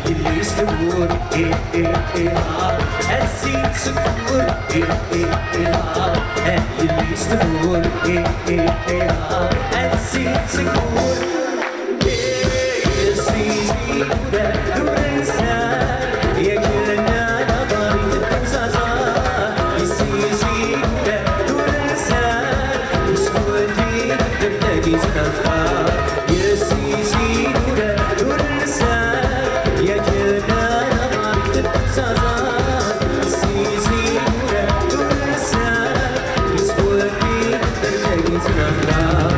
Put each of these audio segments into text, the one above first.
اللي يسلمون الزين سكور اللي يسلمون الزين سكور يا سيدي دور الإنسان يا كلنا نظري التمزازان يا سيدي دور الإنسان وسكوتي تلاقي زنفار يا سيدي دور الإنسان يا كلنا نظري التمزازان يا سيدي دور الإنسان وسكوتي تلاقي زنفار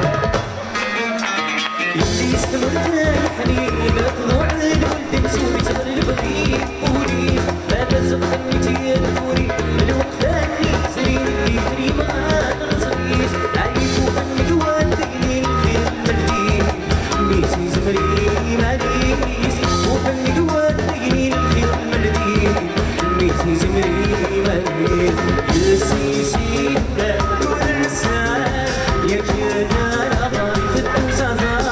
اللي يستمر حنين طلوع الولد مسوي صغر البغيب قولي ما تزق خليتي تقولي الوقت اللي سرين اللي فري ما نصريش عايش وخلي والديني الخير مردين ميسي زمري ماليس وخلي والديني الخير مردين ميسي زمري ماليس يا سيسي دور الإنسان يا كيانا نظري في التمزازان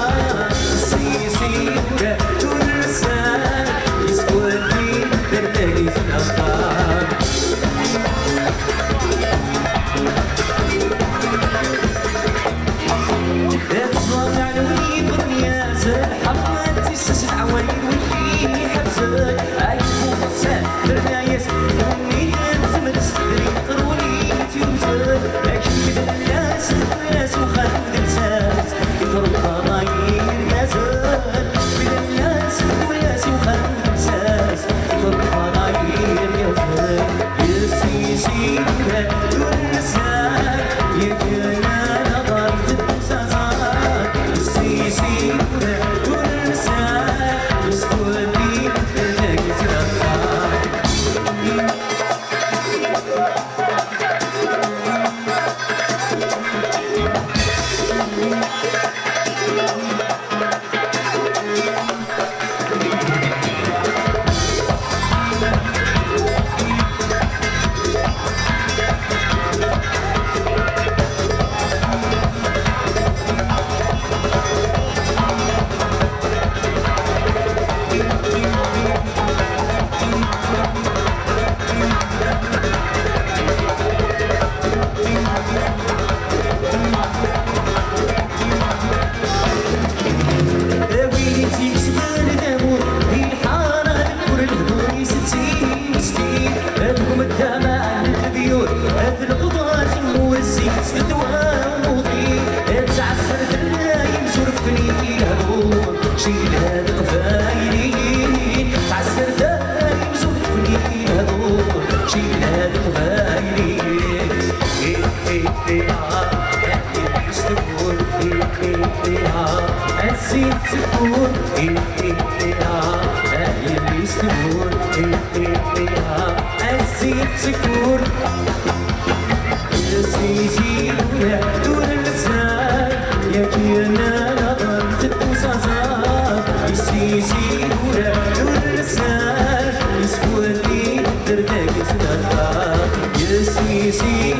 الزين سكون اللي يسلمون الزين سكون يا سيدي دور الإنسان يا كيانا نظرت التمزازان يا سيدي دور الإنسان يسكون لي درداك زنفار يا سيدي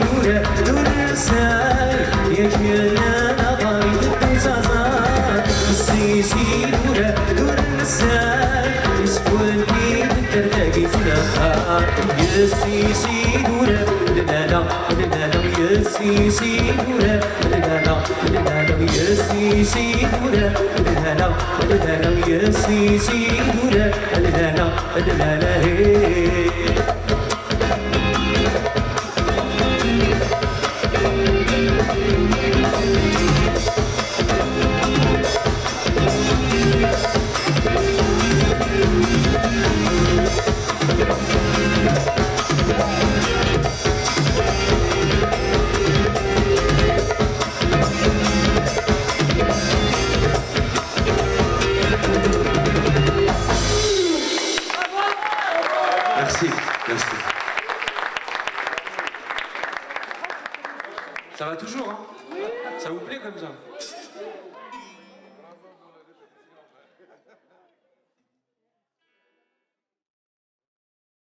دور الإنسان يا كيانا نظرت التمزازان سيسي دور الإنسان يسكن لي درداك زنفار يا سيسي دور لنا يا سيسي دور لنا يا سيسي دور لنا يا سيسي دور لنا Merci, merci. Ça va toujours, hein? Ça vous plaît comme ça?